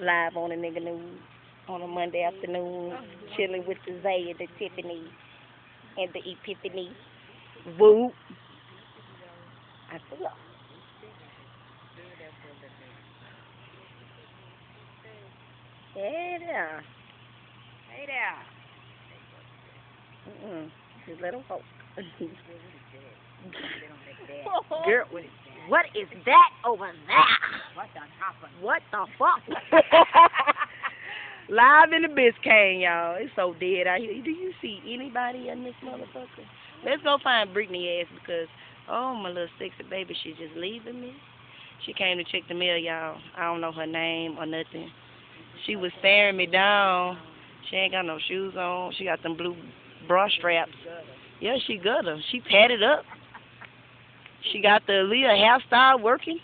live on the nigga news on a Monday afternoon, chilling with the Zay and the Tiffany and the Epiphany. Whoop. I feel. Hey there. Hey there. Just let him go. Girl, Girl, what is that over there? what done happened? What the fuck? Live in the Biscayne, y'all. It's so dead out here. Do you see anybody in this motherfucker? Let's go find Brittany ass because, oh, my little sexy baby, she's just leaving me. She came to check the mail, y'all. I don't know her name or nothing. She was staring me down. She ain't got no shoes on. She got them blue bra straps. Yeah, she got her. She tatted up. She got the Aaliyah hairstyle working.